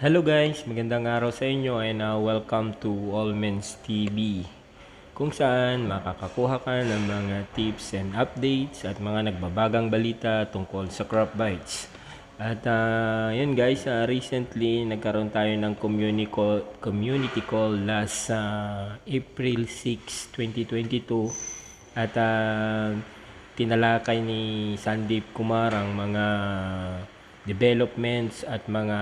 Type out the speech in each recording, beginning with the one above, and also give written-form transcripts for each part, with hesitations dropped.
Hello guys, magandang araw sa inyo and welcome to All Men's TV, kung saan makakakuha ka ng mga tips and updates at mga nagbabagang balita tungkol sa CropBytes. At yun guys, recently nagkaroon tayo ng community call last April 6, 2022 at tinalakay ni Sandeep Kumar ang mga developments at mga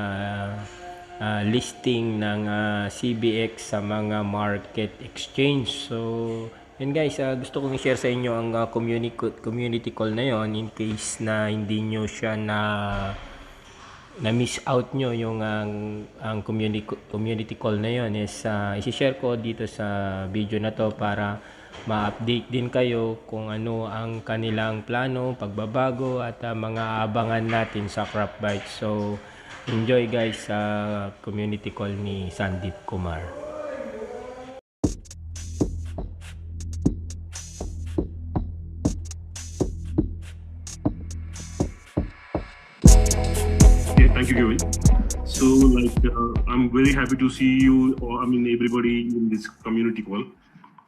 listing ng CBX sa mga market exchange. So, yun guys, gusto kong i-share sa inyo ang community call na yon in case na hindi nyo siya na miss out nyo yung ang community call na yon is i-share ko dito sa video na to para ma-update din kayo kung ano ang kanilang plano, pagbabago at mga abangan natin sa CropBytes. So, enjoy guys sa community call ni Sandeep Kumar. Okay, thank you, Kevin. So, I'm very happy to see you, or everybody in this community call.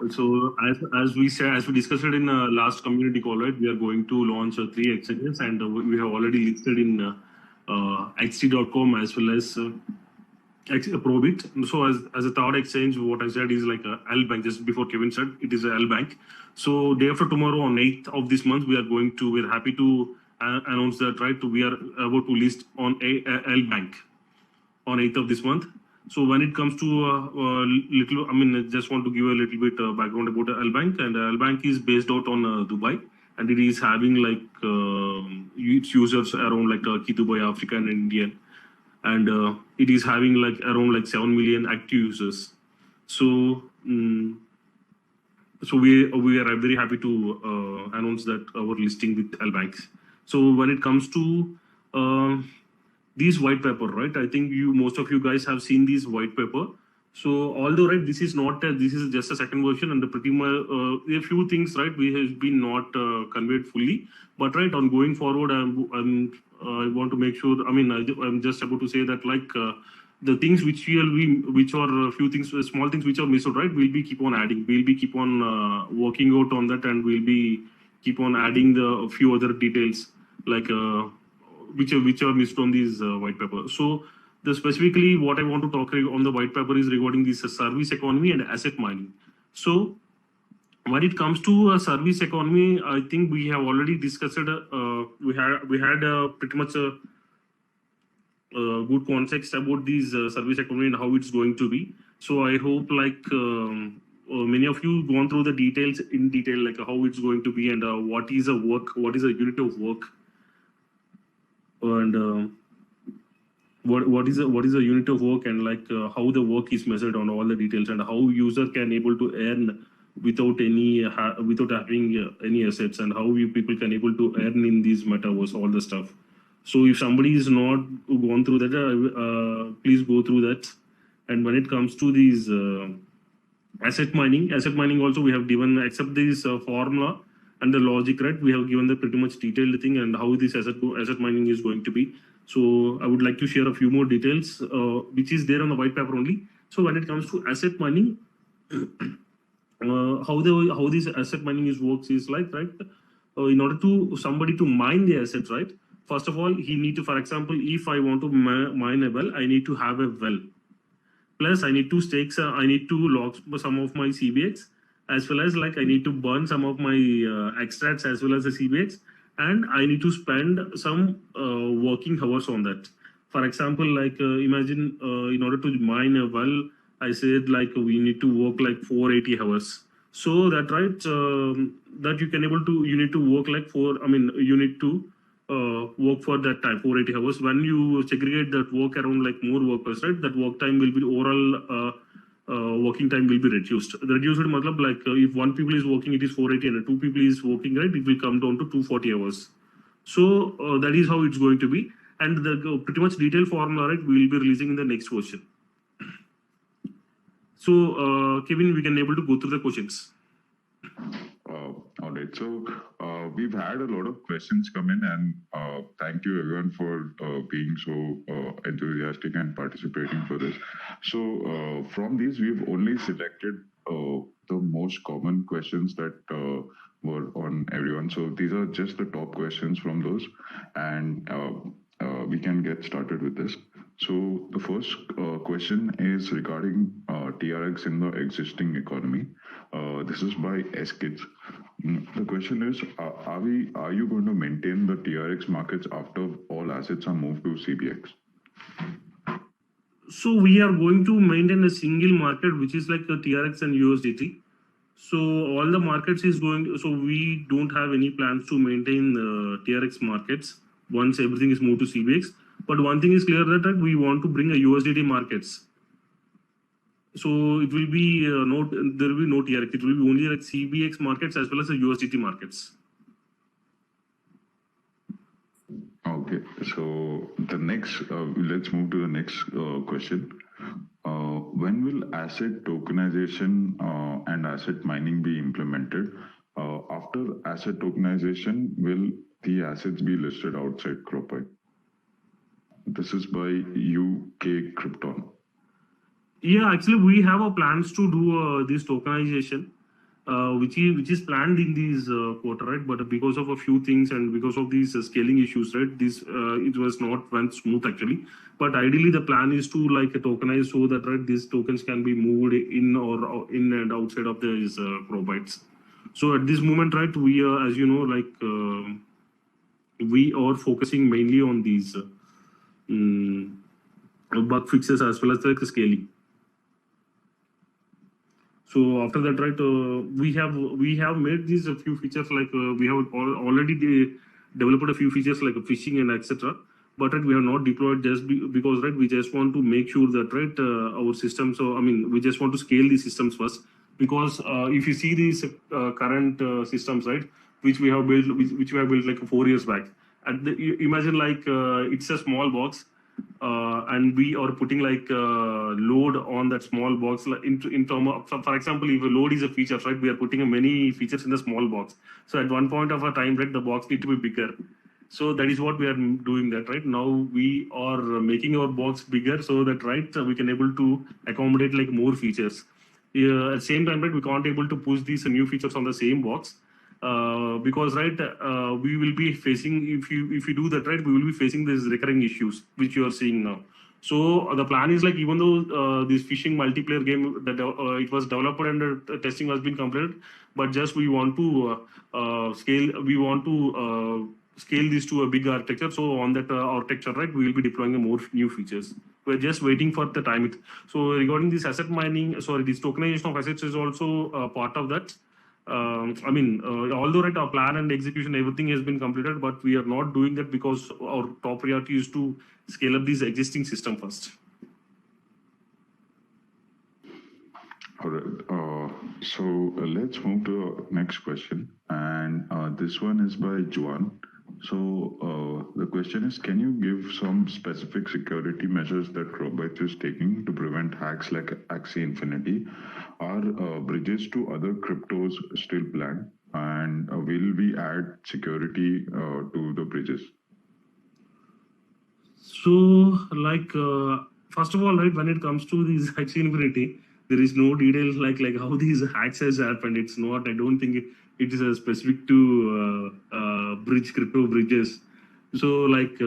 So, as we discussed it in last community call, right? We are going to launch 3 exchanges, and we have already listed in xt.com as well as Probit. So, as a third exchange, what I said is like L Bank. Just before Kevin said, it is a L Bank. So, day after tomorrow, on 8th of this month, we're happy to announce that, right? We are about to list on L Bank on 8th of this month. So when it comes to I just want to give a little bit background about L Bank. And L Bank is based out on Dubai, and it is having like its users around like Turkey, Dubai, Africa, and India, and it is having like around like 7 million active users. So so we are very happy to announce that our listing with L Banks. So when it comes to these white paper, right? I think most of you guys have seen this white paper. So although right, this is just a second version, and pretty much a few things, right, we have been not conveyed fully. But right, on going forward, I want to make sure. I'm just about to say that the things which are a few things, small things which are missed, right? We'll be keep on adding. We'll be keep on working out on that, and we'll be keep on adding a few other details like. Which are missed on these white paper. So specifically what I want to talk on the white paper is regarding this service economy and asset mining. So when it comes to service economy, I think we have already discussed it. We had pretty much a good context about these service economy and how it's going to be. So I hope many of you gone through the details in detail, like how it's going to be and what is a unit of work, and what is a unit of work, and how the work is measured on all the details, and how user can able to earn without having any assets, and how you people can able to earn in these metaverse, all the stuff. So if somebody is not gone through that, please go through that. And when it comes to these asset mining also we have given, except this formula and the logic, right? We have given the pretty much detailed thing and how this asset mining is going to be. So I would like to share a few more details, which is there on the white paper only. So when it comes to asset mining, how this asset mining works is like, right? In order to somebody to mine the assets, right? First of all, he need to, for example, if I want to mine a well, I need to have a well. Plus, I need to stake. I need to log some of my CBX, as well as I need to burn some of my extracts as well as the CBX, and I need to spend some working hours on that. For example, imagine in order to mine a well, I said we need to work 480 hours. So that right, that you need to work you need to work for that time 480 hours. When you segregate that work around more workers, right, that work time will be overall working time will be reduced. The reduced if one people is working, it is 480, and 2 people is working, right, it will come down to 240 hours. So that is how it's going to be, and the pretty much detailed formula, right, we will be releasing in the next version. So Kevin, we can able to go through the questions. All right. So we've had a lot of questions come in, and thank you everyone for being so enthusiastic and participating for this. So from these, we've only selected the most common questions that were on everyone. So these are just the top questions from those, and we can get started with this. So the first question is regarding TRX in the existing economy. This is by S Kids. The question is, are you going to maintain the TRX markets after all assets are moved to CBX? So we are going to maintain a single market, which is like the TRX and USDT. So all the markets is going. So we don't have any plans to maintain the TRX markets once everything is moved to CBX. But one thing is clear that we want to bring a USDT markets. So it will be there will be no TRX. It will be only like CBX markets as well as the USDT markets. Okay, so the next, let's move to the next question. When will asset tokenization and asset mining be implemented? After asset tokenization, will the assets be listed outside CropByte? This is by UK Krypton. Yeah, actually, we have a plans to do this tokenization, which is planned in this quarter, right? But because of a few things and because of these scaling issues, right, this it was not went smooth actually. But ideally, the plan is to like tokenize so that right these tokens can be moved in or in and outside of these CropBytes. So at this moment, right, we are, as you know, like we are focusing mainly on these bug fixes as well as like scaling. So after that, right, we have made these a few features like we have already developed a few features like phishing and etc. But right, we have not deployed just because right we just want to make sure that right our system. So I mean we just want to scale these systems first because if you see these current systems right which we have built like 4 years back and imagine like it's a small box. And we are putting like load on that small box like in term of, for example, if a load is a feature, right, we are putting many features in the small box. So at one point of a time, right, the box need to be bigger. So that is what we are doing that right now. We are making our box bigger so that right we can able to accommodate like more features. At the same time, right, we can't able to push these new features on the same box. Because right we will be facing if you do that right we will be facing these recurring issues which you are seeing now. So the plan is like even though this phishing multiplayer game that it was developed and testing has been completed, but just we want to scale this to a big architecture. So on that architecture right we will be deploying more new features. We're just waiting for the time. So regarding this asset mining, sorry, this tokenization of assets is also part of that. I mean, although right, our plan and execution, everything has been completed, but we are not doing that because our top priority is to scale up this existing system first. All right. So let's move to the next question, and this one is by Juan. So the question is, can you give some specific security measures that CropBytes is taking to prevent hacks like Axie Infinity? Are bridges to other cryptos still planned? And will we add security to the bridges? So, like, first of all, right, when it comes to these Axie Infinity, there is no details like how these hacks has happened. It's not. I don't think it is specific to crypto bridges. So, like.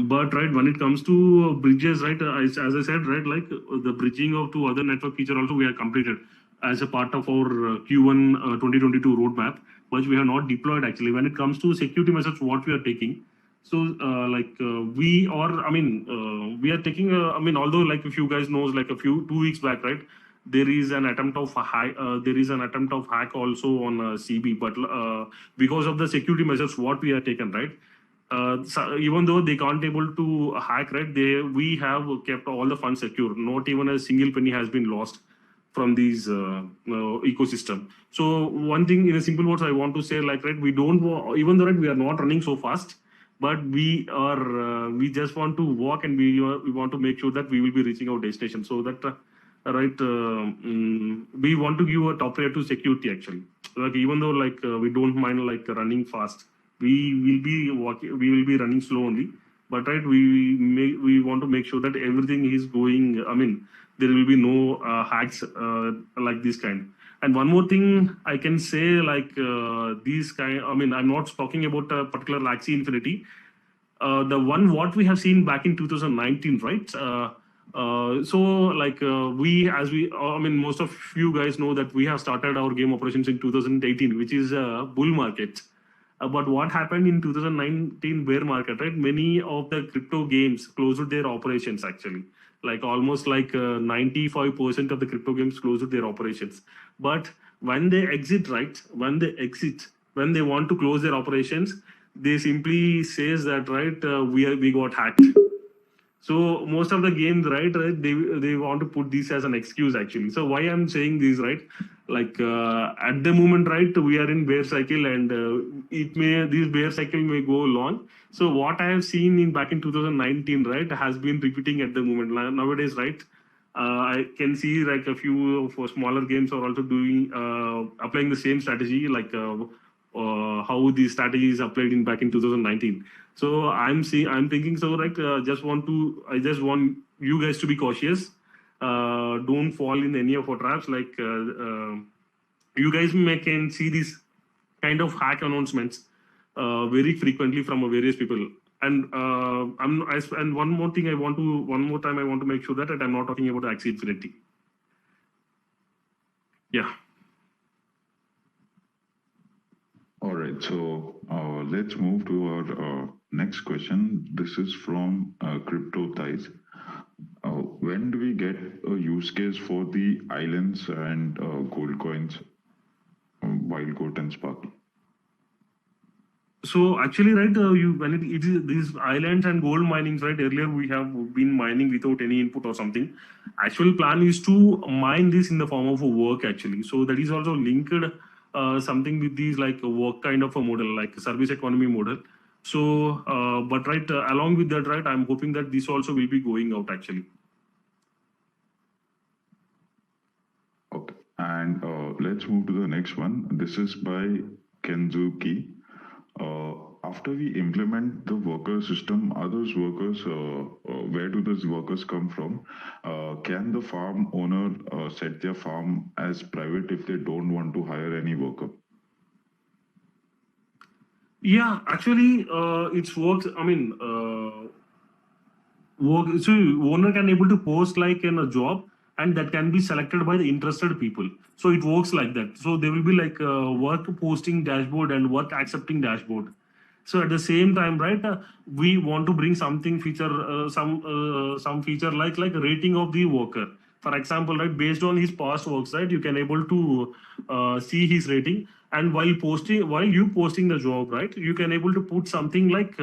But right when it comes to bridges right as I said right like the bridging of to other network feature also we have completed as a part of our Q1 2022 roadmap, which we have not deployed actually. When it comes to security measures what we are taking, so we are we are taking I mean although like if you guys knows like a few 2 weeks back right there is an attempt of hack also on CB, but because of the security measures what we have taken right, so even though they can't able to hack right we have kept all the funds secure. Not even a single penny has been lost from these ecosystem. So one thing in a simple words I want to say like right we don't even though right, we are not running so fast, but we are we just want to walk and we want to make sure that we will be reaching our destination. So that we want to give a top priority to security actually. So like even though like we don't mind like running fast, we will be walking, we will be running slow only. But right, we want to make sure that everything is going. I mean, there will be no hacks like this kind. And one more thing I can say, like these kind. I mean, I'm not talking about a particular Axie Infinity. The one what we have seen back in 2019, right? So like I mean, most of you guys know that we have started our game operations in 2018, which is a bull market. But what happened in 2019 bear market, right? Many of the crypto games closed their operations actually. Like almost like 95% of the crypto games closed their operations. But when they exit, right? When they want to close their operations, they simply says that right, we got hacked. So most of the games, right, they want to put this as an excuse actually. So why I'm saying this, right? Like at the moment, right, we are in bear cycle, and this bear cycle may go long. So what I have seen in back in 2019, right, has been repeating at the moment nowadays, right? I can see like a few of smaller games are also doing applying the same strategy, like how the strategy is applied in back in 2019. So I'm thinking so like I just want you guys to be cautious. Don't fall in any of our traps. Like you guys can see these kind of hack announcements very frequently from various people. And and one more thing one more time I want to make sure that I'm not talking about Axie Infinity. Yeah. All right, so let's move to our next question. This is from CropBytes. When do we get a use case for the islands and gold coins, wild goat and sparkle? So actually, right, you when it is these islands and gold minings, right? Earlier we have been mining without any input or something. Actual plan is to mine this in the form of a work actually. So that is also linked something with these like a work kind of a model, like a service economy model. So, but right along with that, right, I'm hoping that this also will be going out actually. Okay, and let's move to the next one. This is by Kenzuki. After we implement the worker system, are those workers, where do those workers come from? Can the farm owner set their farm as private if they don't want to hire any worker? Yeah, actually, it's works. I mean, so owner can able to post like in a job, and that can be selected by the interested people. So it works like that. So there will be like work posting dashboard and work accepting dashboard. So at the same time, right, we want to bring something feature, some feature like rating of the worker. For example, right, based on his past works, right, you can able to see his rating. And while you posting the job, right, you can able to put something like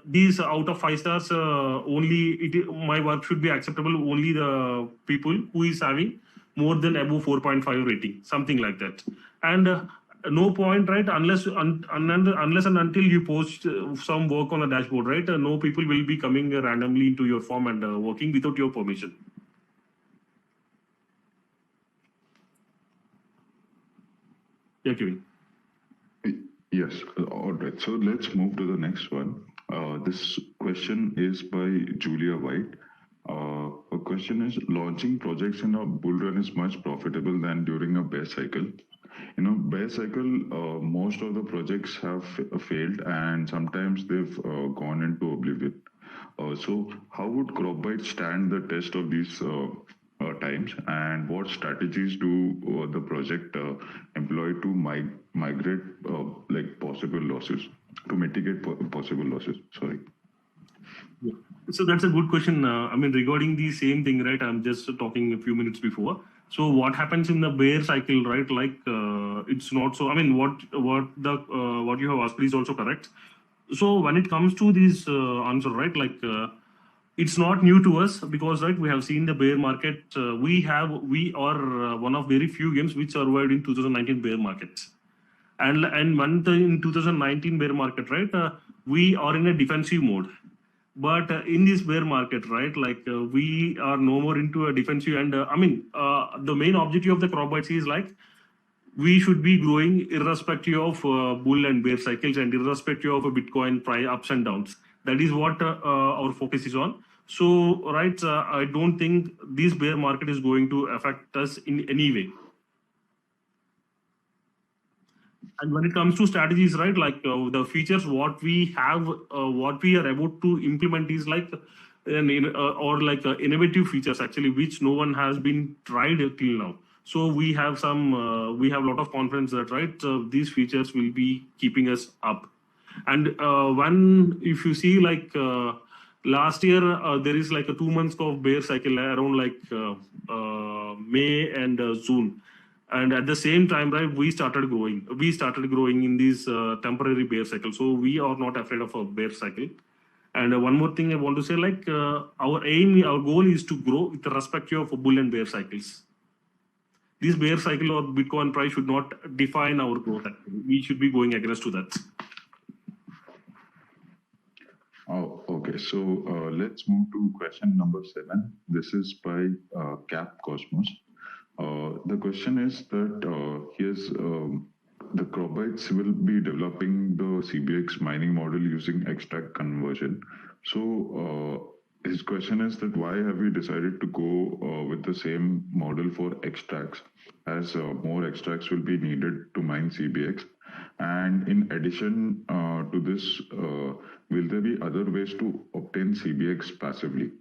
these out of 5 stars. My work should be acceptable only the people who is having more than above 4.5 rating, something like that. And no point, right, unless and until you post some work on a dashboard, right, no people will be coming randomly into your form and working without your permission. Yeah, Kevin. Yes, all right. So let's move to the next one. This question is by Julia White. A question is, launching projects in a bull run is much profitable than during a bear cycle. You know, bear cycle, most of the projects have failed and sometimes they've gone into oblivion. So how would CropBytes stand the test of these times, and what strategies do the project employ to migrate like possible losses, to mitigate possible losses? Sorry. Yeah. So that's a good question. I mean, regarding the same thing, right? I'm just talking a few minutes before. So what happens in the bear cycle, right? Like it's not so. I mean, what you have asked is also correct. So when it comes to this answer, right? Like it's not new to us because right, we have seen the bear market. We are one of very few games which survived in 2019 bear markets. And when in 2019 bear market, right? We are in a defensive mode. But in this bear market, right, like we are no more into a defensive. And I mean, the main objective of the CropBytes is like we should be growing irrespective of bull and bear cycles and irrespective of a Bitcoin price ups and downs. That is what our focus is on. So, right, I don't think this bear market is going to affect us in any way. And when it comes to strategies, right, like the features, what we have, what we are about to implement is like innovative features actually, which no one has been tried till now. So we have we have a lot of confidence that right, these features will be keeping us up. And if you see like last year, there is like a 2 months of bear cycle around like May and June. And at the same time, right, we started growing in this temporary bear cycle. So we are not afraid of a bear cycle. And one more thing I want to say, like our goal is to grow with respect of bull and bear cycles. This bear cycle or Bitcoin price should not define our growth. Actually. We should be going against to that. Oh, okay. So let's move to question number 7. This is by Cap Cosmos. The question is that the CropBytes will be developing the CBX mining model using extract conversion. So his question is that why have we decided to go with the same model for extracts, as more extracts will be needed to mine CBX? And in addition to this, will there be other ways to obtain CBX passively?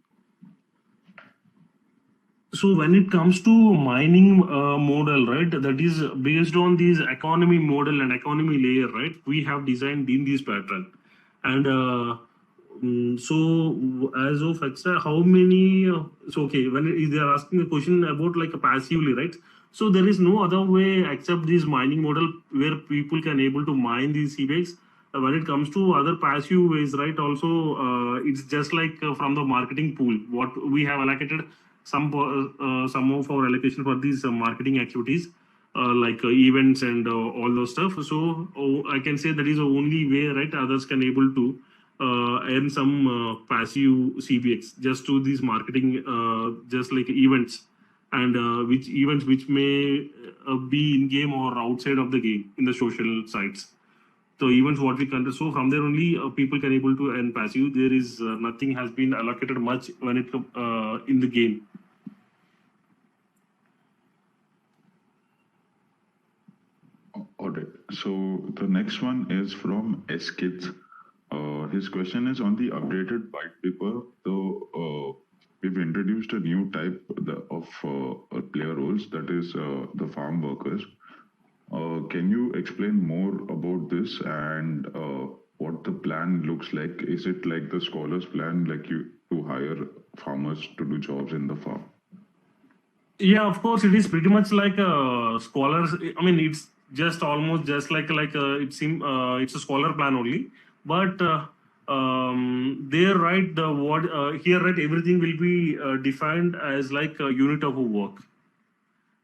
So when it comes to mining model, right, that is based on this economy model and economy layer, right, we have designed in this pattern. And so as of extra, how many, so okay, when they are asking a question about like a passively, right, so there is no other way except this mining model where people can able to mine these CBX. When it comes to other passive ways, right, also it's just like from the marketing pool, what we have allocated some of our allocation for these marketing activities like events and all those stuff. So I can say that is the only way, right, others can able to earn some passive CBX just to these marketing, just like events, and which may be in game or outside of the game in the social sites. So events what we can, so from there only people can able to earn passive. There is nothing has been allocated much when it in the game. All right. So the next one is from S Kids. His question is on the updated white paper. So we've introduced a new type of player roles, that is the farm workers. Can you explain more about this and what the plan looks like? Is it like the scholars plan, like you to hire farmers to do jobs in the farm? Yeah, of course, it is pretty much like scholars. I mean, it's just almost just like it's a scholar plan only. But there, right, the word here, right, everything will be defined as like a unit of work.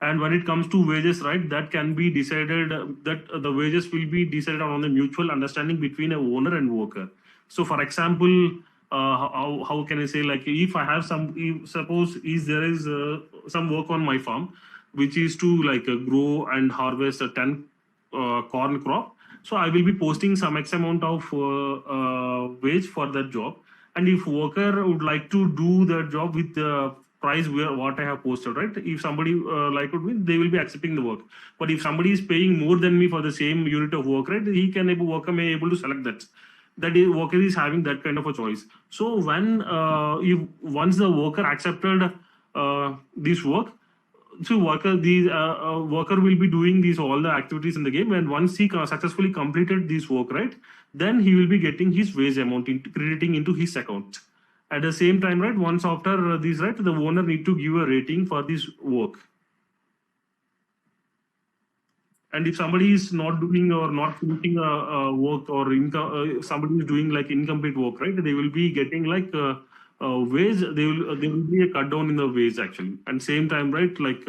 And when it comes to wages, right, that can be decided that the wages will be decided on the mutual understanding between a owner and worker. So, for example, how can I say, like if I have suppose there is some work on my farm, which is to like grow and harvest a 10 corn crop. So I will be posting some X amount of wage for that job. And if worker would like to do that job with the price where what I have posted, right? If somebody like it, they will be accepting the work. But if somebody is paying more than me for the same unit of work, right, worker may able to select that. That is, worker is having that kind of a choice. So when if once the worker accepted this work, so worker will be doing these all the activities in the game, and once he successfully completed this work, right, then he will be getting his wage amount crediting into his account. At the same time, right, once after this, right, the owner need to give a rating for this work. And if somebody is not doing or not finishing a work, or somebody is doing like incomplete work, right, they will be getting like wage. There will be a cut down in the wage actually. And same time, right, like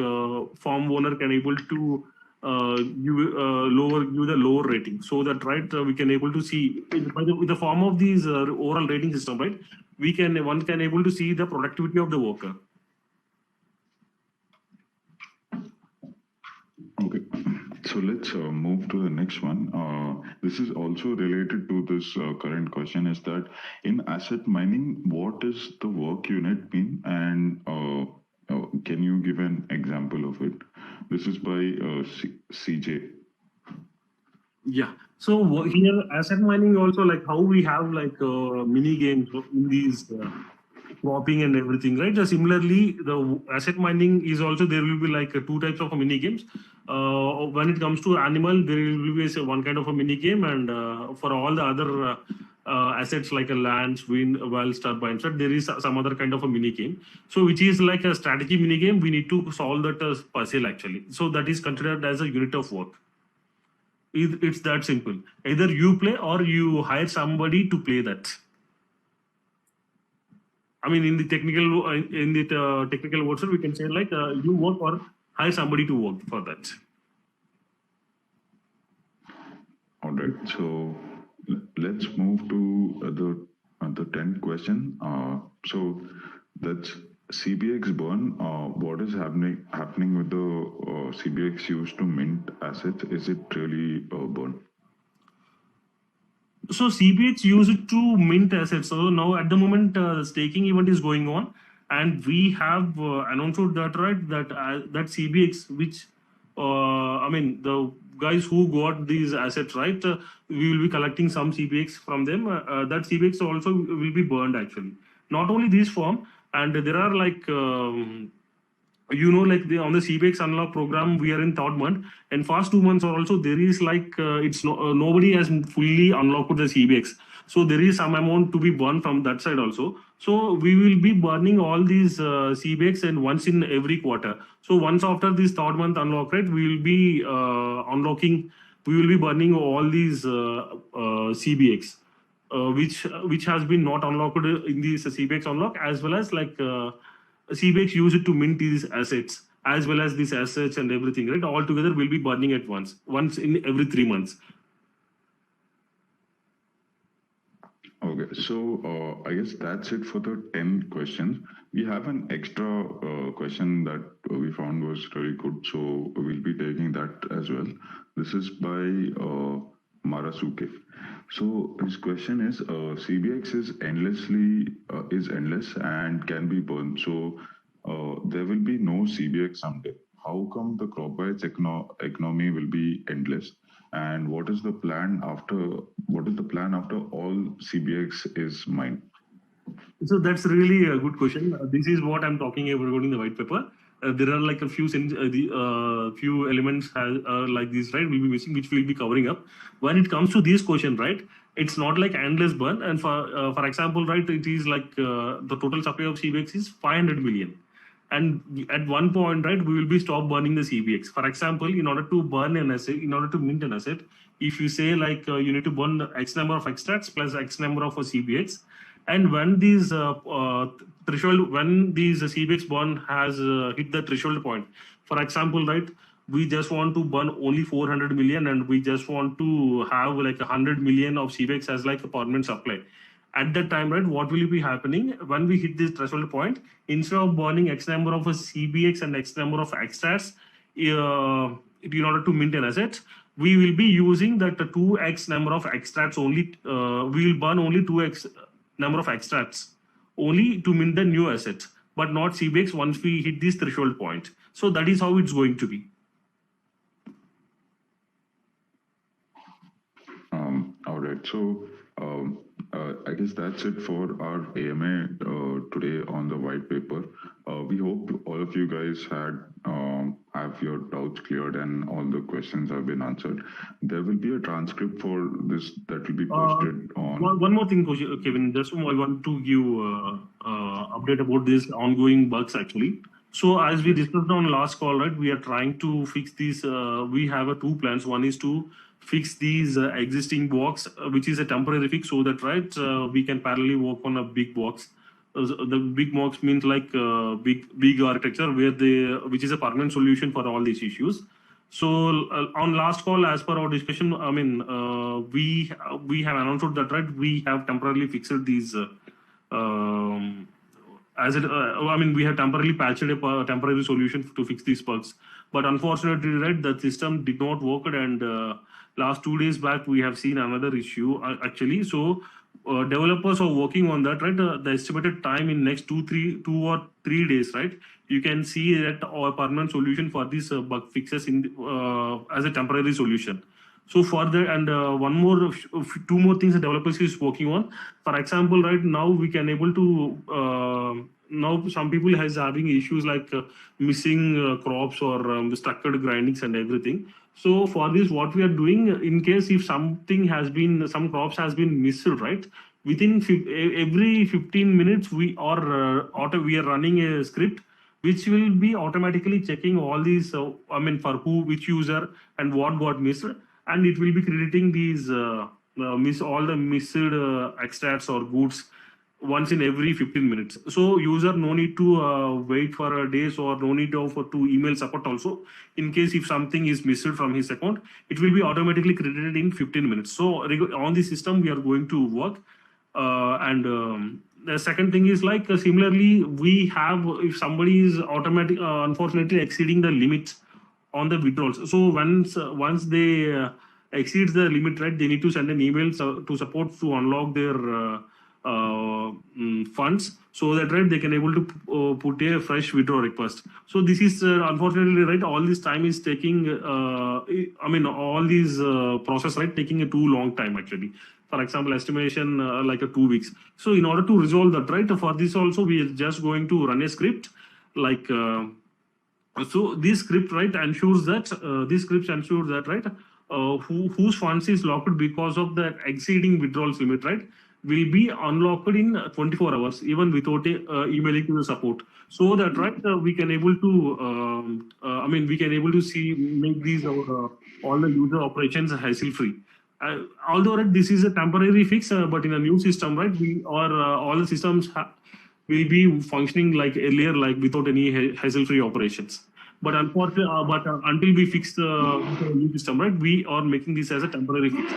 farm owner can able to give the lower rating, so that right we can able to see with the form of these overall rating system, right, one can able to see the productivity of the worker. Okay. So let's move to the next one. This is also related to this current question is that in asset mining, what is the work unit mean? And can you give an example of it? This is by CJ. Yeah. So here, asset mining also, like how we have like mini games in these cropping and everything, right? Similarly, the asset mining is also, there will be like two types of mini games. When it comes to animal, there will be one kind of a mini game, and for all the other assets like a lands, wind, wells, turbines, right, there is some other kind of a mini game. So which is like a strategy mini game. We need to solve that puzzle actually. So that is considered as a unit of work. It's that simple. Either you play or you hire somebody to play that. I mean, in the technical words, we can say like you work or hire somebody to work for that. All right. So let's move to the 10th question. So that's CBX burn. What is happening with the CBX used to mint assets? Is it really burn? So CBX use it to mint assets. So now at the moment, the staking event is going on, and we have announced that, right, that CBX, which I mean the guys who got these assets, right, we will be collecting some CBX from them. That CBX also will be burned actually. Not only this form, and there are like. Like on the CBX unlock program, we are in third month, and first 2 months are also there is like nobody has fully unlocked the CBX, so there is some amount to be burned from that side also. So we will be burning all these CBX and once in every quarter. So once after this third month unlock, right, we will be unlocking, we will be burning all these CBX. Which has been not unlocked in this CBX unlock, as well as like CBX use it to mint these assets, as well as these assets and everything, right? All together will be burning at once in every 3 months. Okay, so I guess that's it for the 10 questions. We have an extra question that we found was very good, so we'll be taking that as well. This is by Marasuke. So his question is, CBX is endless and can be burned. So there will be no CBX someday. How come the CropBytes economy will be endless? And what is the plan after all CBX is mined? So that's really a good question. This is what I'm talking about regarding the white paper. There are like a few few elements like this, right? Will be missing, which we'll be covering up. When it comes to this question, right, it's not like endless burn. And for example, right, it is like the total supply of CBX is 500 million. And at one point, right, we will be stop burning the CBX. For example, in order to burn an asset, in order to mint an asset, if you say like you need to burn X number of extracts plus X number of CBX, and when these threshold, when these CBX burn has hit the threshold point, for example, right, we just want to burn only 400 million, and we just want to have like 100 million of CBX as like a permanent supply. At that time, right, what will be happening when we hit this threshold point? Instead of burning X number of CBX and X number of extracts in order to mint an asset, we will be using that 2x number of extracts only. We will burn only 2x number of extracts only to mint the new asset, but not CBX once we hit this threshold point. So that is how it's going to be. All right. So I guess that's it for our AMA today on the white paper. We hope all of you guys have your doubts cleared and all the questions have been answered. There will be a transcript for this that will be posted on. One more thing, Kevin. Just I want to give update about this ongoing bugs actually. So as we discussed on last call, right, we are trying to fix these. We have two plans. One is to fix these existing box, which is a temporary fix, so that right we can parallelly work on a big box. The big box means like big architecture which is a permanent solution for all these issues. So on last call, as per our discussion, I mean we have announced that right we have temporarily fixed these as it, I mean, we have temporarily patched a temporary solution to fix these bugs. But unfortunately, right, the system did not work, and last 2 days back we have seen another issue actually. So developers are working on that, right? The estimated time in next 2 or 3 days, right? You can see that our permanent solution for these bug fixes in as a temporary solution. So further, and two more things the developers is working on. For example, right now we can able to now some people has having issues like missing crops or structured grindings and everything. So for this, what we are doing, in case if something has been, some crops has been missed, right? Within every 15 minutes, we are running a script which will be automatically checking all these. I mean, for who, which user, and what got missed, and it will be crediting these miss all the missed extracts or goods once in every 15 minutes. So user no need to wait for a days, or no need to email support also. In case if something is missed from his account, it will be automatically credited in 15 minutes. So on the system we are going to work. And the second thing is like similarly, we have, if somebody is unfortunately exceeding the limits on the withdrawals. So once they exceeds the limit, right, they need to send an email to support to unlock their funds, so that, right, they can able to put a fresh withdrawal request. So this is unfortunately, right, all this time is taking I mean, all these process, right, taking a too long time actually. For example, estimation like a 2 weeks. So in order to resolve that, right, for this also we are just going to run a script like so this script, right, ensures that right, whose funds is locked because of the exceeding withdrawals limit, right, will be unlocked in 24 hours, even without emailing to the support. So that, right, we can able to I mean, we can able to see, make these all the user operations hassle free. Although, right, this is a temporary fix, but in a new system, right, we or all the systems will be functioning like earlier, like without any hassle-free operations. But unfortunately, until we fix the new system, right, we are making this as a temporary fix.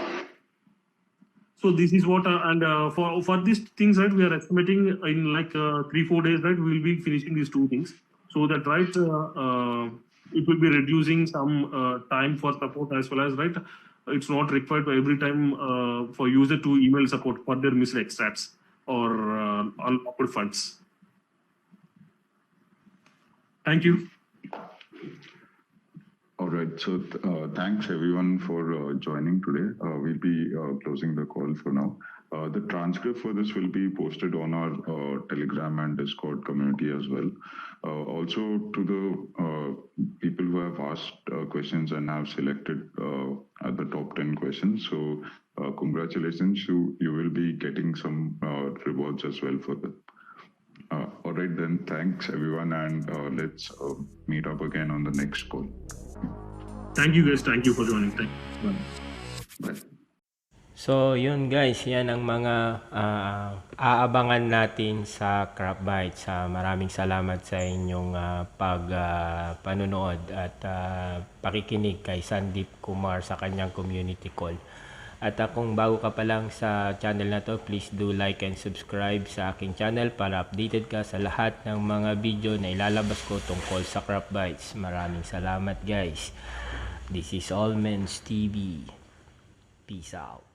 So this is what, and for these things, right, we are estimating in like 3-4 days, right, we will be finishing these two things. So that, right, it will be reducing some time for support, as well as, right, it's not required every time for user to email support for their missed extracts or unlocked funds. Thank you. All right. So thanks everyone for joining today. We'll be closing the call for now. The transcript for this will be posted on our Telegram and Discord community as well. Also, to the people who have asked questions and have selected at the top 10 questions. So congratulations, you will be getting some rewards as well for that. All right, then. Thanks everyone, and let's meet up again on the next call. Thank you guys. Thank you for joining. Thank you. Bye. So, yun guys, yan ang mga aabangan natin sa CropBytes. Maraming salamat sa inyong panonood at pakikinig kay Sandeep Kumar sa kanyang community call. At kung bago ka pa lang sa channel na to, please do like and subscribe sa aking channel para updated ka sa lahat ng mga video na ilalabas ko tungkol sa CropBytes. Maraming salamat guys. This is All Men's TV. Peace out.